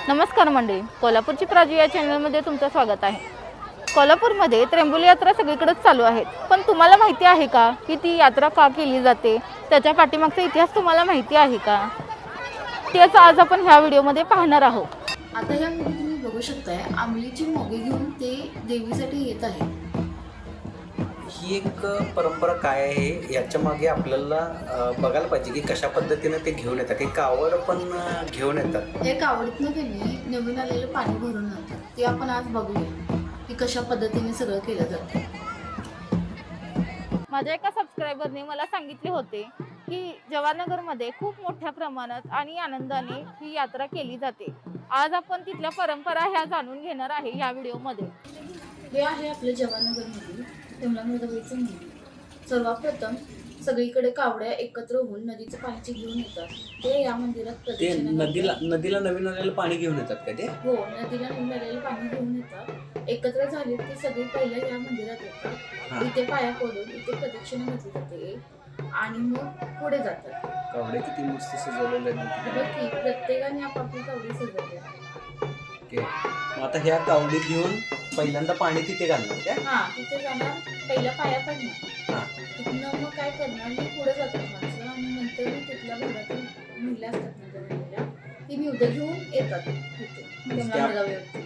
नमस्कार मंडळी, कोल्हापूरची प्राजू या चॅनलमध्ये तुमचं स्वागत आहे। कोल्हापूरमध्ये त्र्यंबोली यात्रा सगळीकडेच चालू आहे, पण तुम्हाला माहिती आहे का की ती यात्रा का केली जाते? त्याच्या पाठीमागचा इतिहास तुम्हाला माहिती आहे का? तेच आज आपण ह्या व्हिडिओमध्ये पाहणार आहोत। आता या व्हिडिओ तुम्ही बघू शकताय, आंबलीची मोगे घेऊन ते देवीसाठी येत आहे। ही एक परंपरा काय आहे याच्या मागे आपल्याला बघायला पाहिजे की कशा पद्धतीने ते घेऊन येतात। हे कावड पण घेऊन येतात। हे कावडीतनं त्यांनी नवीन आलेलं पाणी भरून आणतात, ते आपण आज बघूया की कशा पद्धतीने सगळं केलं जातं। माझ्या एका सबस्क्रायबरने मला सांगितले होते की जवाहरनगरमध्ये खूप मोठ्या प्रमाणात आणि आनंदाने ही यात्रा केली जाते। आज आपण तिथल्या परंपरा ह्या जाणून घेणार आहे या व्हिडिओमध्ये। हे आहे आपल्या जवाहरनगरमधील कमलामृगाचं मंदिर। सर्वप्रथम सगळीकडे कावड्या एकत्र होऊन नदीचं पाणी घेऊन येतात। ते या मंदिरात ते प्रदक्षिणा नदीला नवीन आलेलं पाणी घेऊन येतात का ते? हो, नदीला नवीन आलेलं पाणी घेऊन येतात। एकत्र झाले की सगळी पहिल्या या मंदिरात येतात, इथे पाया पडून इथे प्रदक्षिणा घातली जाते आणि मग पुढे जातात। कावडे किती मस्त सजवलेले आहेत बघ की प्रत्येकाने आपापली कावडी सजवली आहे। ओके, मग आता ह्या कावडी घेऊन पहिल्यांदा पाणी तिथे घालणार काय? हा, तिथे जाणार, पहिल्या पाया पडणार, हां, तिथनं मग काय करणार, मी पुढे जातात माणसं आणि नंतर मी तिथल्या भागातील महिला असतात ना त्या महिला, ती मी उद्या घेऊन येतात तिथे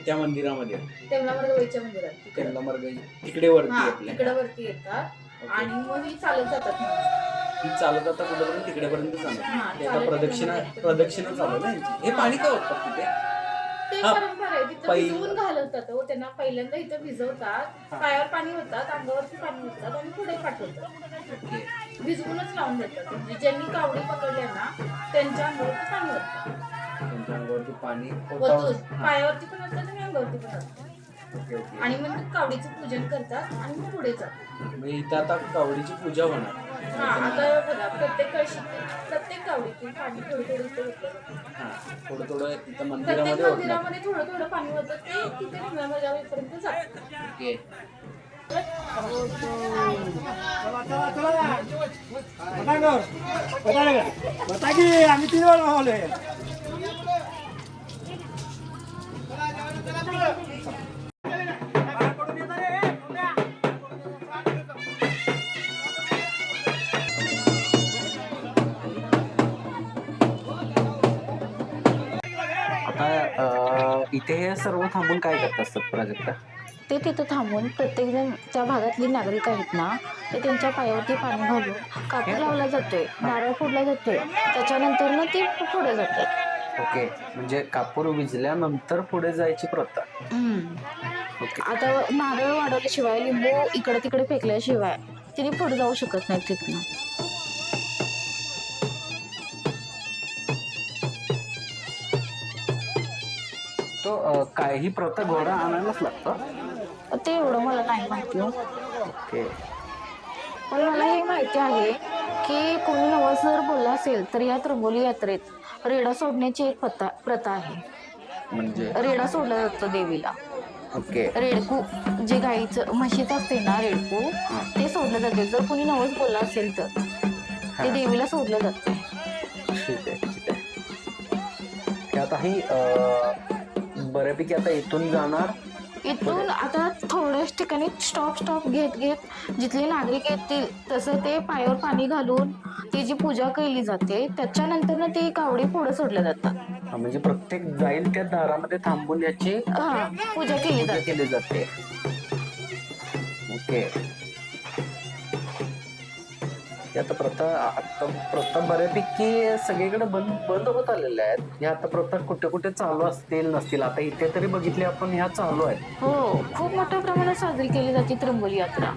त्या मंदिरामध्ये तेमलामर्गाच्या मंदिरात कमलामर्ग तिकडे वरती हा, आपल्या तिकडे वरती येतात आणि मग ही चालत जातात माणसं। ती चालत आता कुठेपर्यंत तिकडेपर्यंत जाणार। हां, ते आता चालत प्रदक्षिणा चालू आहे ना यांची। हे पाणी का होतं तिथे? ते हा, परंपरा आहे, तिथं भिजवून घालवतात हो त्यांना। पहिल्यांदा इथं भिजवतात, पायावर पाणी होतात, अंगावरती पाणी होतात आणि पुढे पाठवतात। ओके, भिजवूनच लावून देतात, म्हणजे ज्यांनी कावडी पकडल्या ना त्यांच्या अंगावरती पाणी होतं, त्यांच्या अंगावरती पाणी वतून पायावरती पण होतात आणि अंगावरती पण होतात। ओके ओके, आणि मग कावडीचं पूजन करतात आणि मग पुढे जातात। मग इथं आता कावडीची पूजा होणार। हा, आता बघा प्रत्येक कळशी प्रत्येक कावडीतून पाणी थोडं थोडं इथे होतं। हां, थोडं थोडं इथं प्रत्येक मंदिरामध्ये होणार। मंदिरामध्ये थोडं थोडं पाणी होतं, ते तिथे गंगामार्गापर्यंत जातं। ओके, आम्ही 3 वेळा मावले। आता इथे हे सर्व थांबून काय करत असतात प्राजक्ता? ते तिथं थांबून प्रत्येकजण त्या भागातली नागरिक आहेत ना, ते त्यांच्या पायावरती पाणी घालून कापूर लावला जातोय, नारळ फोडला जातोय, त्याच्यानंतर ना ते पुढे जातात। ओके, म्हणजे कापूर विजल्यानंतर पुढे जायची प्रथा। ओके, आता नारळ वाढवल्याशिवाय, लिंबू इकडे तिकडे फेकल्याशिवाय तिने पुढे जाऊ शकत नाही तिथनं। तो काय ही प्रथा घोडा आणायलाच लागतं? ते एवढं मला नाही माहिती हो। ओके, पण मला हे माहिती आहे की कोणी नवस जर बोलला असेल तर या त्र्यंबोली यात्रेत रेडा सोडण्याची एक प्रथा आहे। म्हणजे रेडा सोडला जातो देवीला। ओके, रेडकू जे गाईचं म्हशीचं असते ना, रेडकू ते सोडलं जाते। जर कोणी नवस बोलला असेल तर ते देवीला सोडलं जाते। ठीक आहे ठीक आहे। हे आता ही बऱ्यापैकी आता इथून जाणार। इथून आता थोड्याच ठिकाणी स्टॉप घेत घेत जिथले नागरिक येतील तसं ते पायावर पाणी घालून तिची पूजा केली जाते। त्याच्यानंतर ना ती कावडी पुढे सोडल्या जातात। म्हणजे प्रत्येक जाईल त्या दारामध्ये थांबून याची पूजा केली पूजा जाते। केली जाते। ओके, हे आता प्रथा बऱ्यापैकी सगळीकडे बंद होत आलेल्या आहेत। ह्या आता प्रथा कुठे कुठे चालू असतील नसतील, आता इथे तरी बघितले आपण ह्या चालू आहेत। हो, खूप मोठ्या प्रमाणात साजरी केली जाते त्र्यंबोली यात्रा।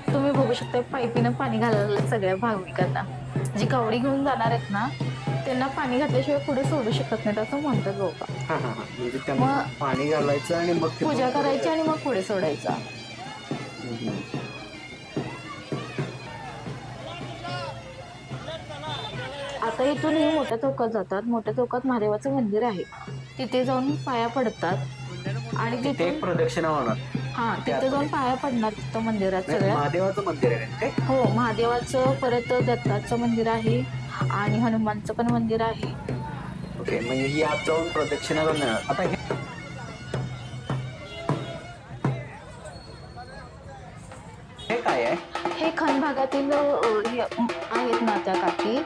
तुम्ही बघू शकता पाईपीनं पाणी घालायला सगळ्या भाविकांना। जी कावडी घेऊन जाणार आहेत ना त्यांना पाणी घातल्याशिवाय पुढे सोडू शकत नाहीत असं म्हणतात लोक। म्हणजे त्यांना पाणी घालायचं आणि मग पूजा करायची आणि मग पुढे सोडायचा। आता इथून हे मोठ्या चौकात जातात। मोठ्या चौकात महादेवाचं मंदिर आहे, तिथे जाऊन पाया पडतात आणि तिथे एक प्रदक्षिणा होणार। हा तिथे जाऊन पाया पडणार तिथं मंदिरात नाही, सगळ्या. महादेवाचं मंदिर आहे का ते? हो, महादेवाचं, परत दत्ताचं मंदिर आहे आणि हनुमानचं पण मंदिर आहे. ओके, म्हणजे ही आत जाऊन प्रदक्षिणा करून येणार. आता हे काय आहे? हे खन भागातील हे आहेत ना त्या काकी,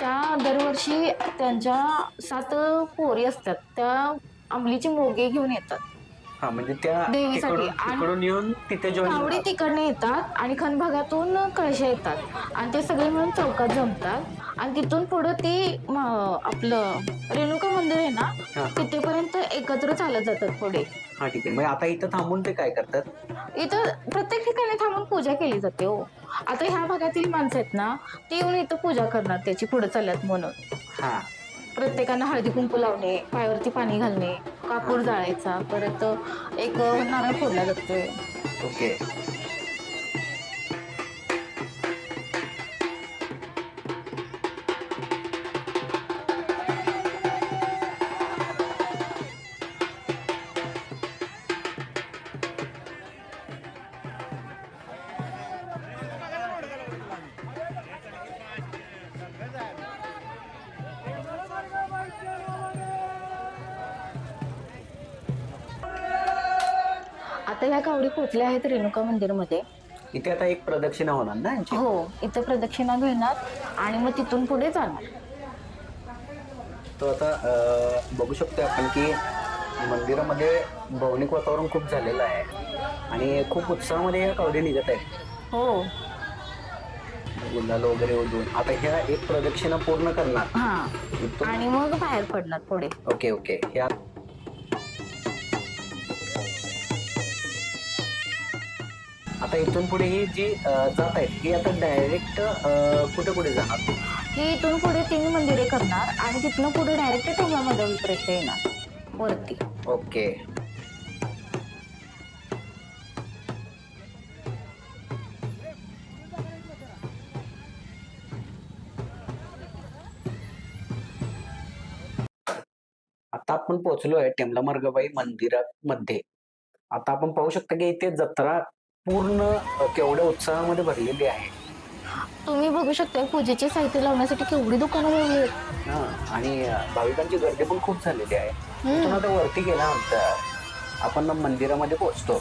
त्या दरवर्षी त्यांच्या 7 पोरी असतात, त्या अंमलीची मोगे घेऊन येतात हा, म्हणजे त्या देवीसाठी. तिकडून येऊन तिथे जॉईन कावडी तिकडनं येतात आणि खन भागातून कळशा येतात आणि ते सगळे मिळून चौकात जमतात आणि तिथून पुढं ते आपलं रेणुका मंदिर आहे ना, हा. तिथेपर्यंत एकत्र चालत जातात पुढे. हा, ठीक आहे. मग आता इथं थांबून ते काय करतात? इथं प्रत्येक ठिकाणी थांबून पूजा केली जाते हो. आता ह्या भागातील माणसं आहेत ना, ते येऊन इथं पूजा करणार त्याची पुढे चालल्यात म्हणून. हा, प्रत्येकानं हळदी कुंकू लावणे, पायावरती पाणी घालणे, कापूर जाळायचा, परत एक नारळ फोडला जातोय. ओके. आता ह्या कावडी पोचल्या आहेत रेणुका मंदिरमध्ये. इथे आता एक प्रदक्षिणा होणार ना यांची? हो, इथं प्रदक्षिणा घेणार आणि मग तिथून पुढे जाणार. तो आता बघू शकतो आपण की मंदिरामध्ये भावनिक वातावरण खूप झालेलं आहे आणि खूप उत्साहामध्ये या कावडी निघत आहेत. हो. गुलाल वगैरे ओढून आता ह्या एक प्रदक्षिणा पूर्ण करणार. हा, आणि मग बाहेर पडणार पुढे. Okay okay. ह्या आता इथून पुढे ही जी जात आहेत ही आता डायरेक्ट कुठे कुठे जाणार? ही इथून पुढे 3 मंदिरे करणार आणि तिथनं पुढे डायरेक्ट टोंगामधपर्यंत येणार वरती. ओके. आता आपण पोहोचलोय टेंबलामार्गबाई मंदिरामध्ये. आता आपण पाहू शकता की इथे जत्रा पूर्ण केवढ्या उत्साहामध्ये भरलेली आहे. तुम्ही बघू शकता पूजेचे साहित्य लावण्यासाठी केवढी दुकानं उभी आहेत. हा, आणि भाविकांची गर्दी पण खूप झालेली आहे. इथून आता वरती गेल्यानंतर आपण मंदिरामध्ये पोहोचतो.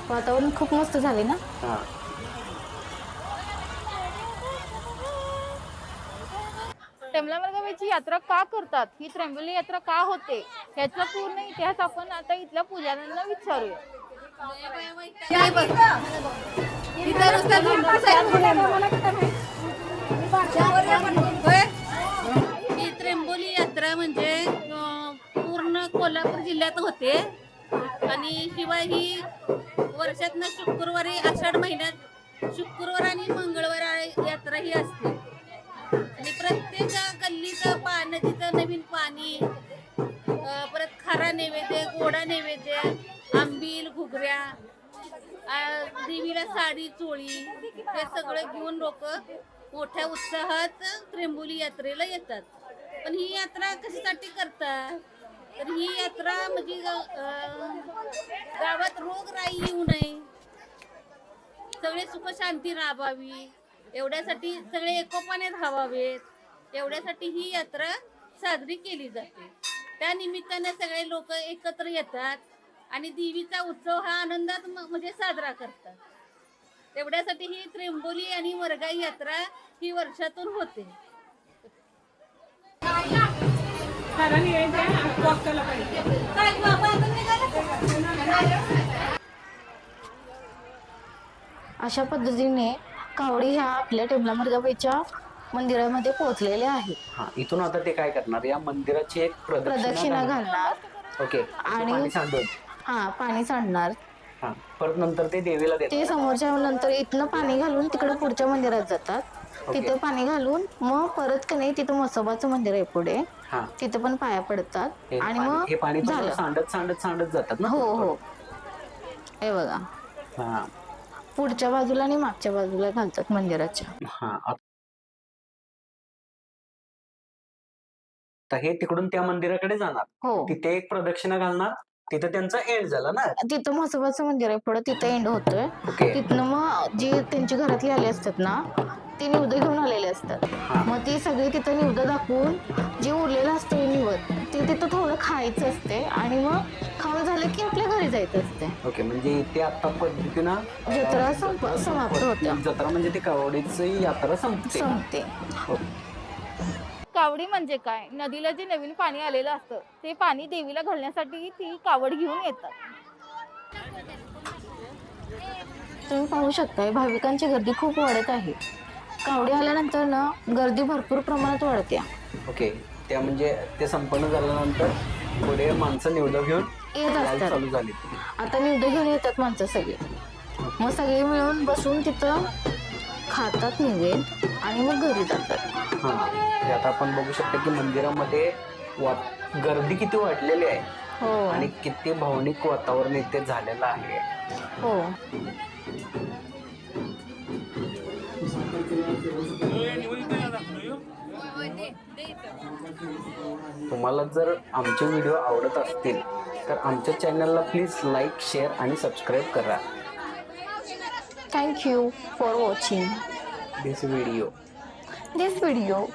वातावरण खूप मस्त झाले ना. हा, टेंबलामार्गाबाईची यात्रा का करतात, ही त्र्यंबोली यात्रा का होते, याचा पूर्ण इतिहास आपण आता इथल्या पुजाऱ्यांना विचारूया. ही त्र्यंबोली यात्रा म्हणजे पूर्ण कोल्हापूर जिल्ह्यात होते आणि शिवाय ही वर्षातनं शुक्रवारी आषाढ महिन्यात शुक्रवार आणि मंगळवार यात्रा ही असते आणि प्रत्येक गल्लीचं नदीचं नवीन पाणी, परत खारा नैवेद्य, गोडा नैवेद्य, आंबील, घुगऱ्या, देवीला साडी चोळी हे सगळं घेऊन लोक मोठ्या उत्साहात त्र्यंबोली यात्रेला येतात. पण ही यात्रा कशासाठी करतात तर ही यात्रा म्हणजे गावात रोगराई येऊ नये, सगळे सुख शांती राहावी, एवढ्यासाठी सगळे एकोपाने राहावेत, एवढ्यासाठी ही यात्रा साजरी केली जाते. त्या निमित्ताने सगळे लोक एकत्र येतात आणि देवीचा उत्सव हा आनंदात म्हणजे साजरा करतात. तेवढ्यासाठी ही त्र्यंबोली आणि वरगाई यात्रा ही वर्षातून होते. अशा पद्धतीने कावडी ह्या आपल्या टेंबलामार्गाबाईच्या मंदिरामध्ये पोहोचलेल्या आहेत. हा, इथून आता ते काय करणार, या मंदिराची एक प्रदक्षिणा घालणार. ओके. आणि पाणी सांडून हा, पाणी सांडणार. हा, परत नंतर ते देवीला देतात. ते समोरच्या नंतर इथनं पाणी घालून तिकडे पुढच्या मंदिरात जातात. तिथे पाणी घालून मग परत का नाही तिथं म्हसोबाचं मंदिर आहे पुढे, हा, तिथे पण पाया पडतात आणि मग हे पाणी झालं. सांडत सांडत सांडत जातात ना. हो हो, हे बघा हा पुढच्या बाजूला आणि मागच्या बाजूला घालतात मंदिराच्या. हा. आता हे तिकडून त्या मंदिराकडे जाणार, हो तिथे एक प्रदक्षिणा घालणार तिथं त्यांचा एंड झाला ना. तिथं म्हसोबाचं मंदिर आहे पुढं, तिथं एंड होतोय. ओके. तिथनं मग जी त्यांची घरातली आले असतात ना, ते निवद घेऊन आलेले असतात. मग ती सगळी तिथं निवद दाखवून जे उरलेलं असतं निवद ते तिथं थोडं खायचं असते आणि मग खाऊन झालं की आपल्या घरी जायचं असते. ओके, म्हणजे इथे आता पद्धतीनं जत्रा समाप्त होत्या. जत्रा म्हणजे ती कावडीची यात्रा संपते. हो. कावडी म्हणजे काय? नदीला जे नवीन पाणी आलेलं असतं ते पाणी देवीला घालण्यासाठी ती कावड घेऊन येतात. तुम्ही पाहू शकताय भाविकांची गर्दी खूप वाढत आहे. कावडी आल्यानंतर ना गर्दी भरपूर प्रमाणात वाढते. ओके, त्या म्हणजे ते संपन्न झाल्यानंतर पुढे माणसं निवड घेऊन येत यायला असतात. चालू झाली. आता निवद घेऊन येतात माणसं सगळे. मग सगळे मिळून बसून तिथं खातात निवेद आणि मग घरी जातात. हां, हे आता आपण बघू शकतो की मंदिरामध्ये गर्दी किती वाढलेली आहे हो आणि किती भावनिक वातावरण इथे झालेलं आहे. हो. तुम्हाला जर आमचे व्हिडिओ आवडत असतील तर आमच्या चॅनलला प्लीज लाईक, शेअर आणि सबस्क्राईब करा. Thank you for watching this video. this video.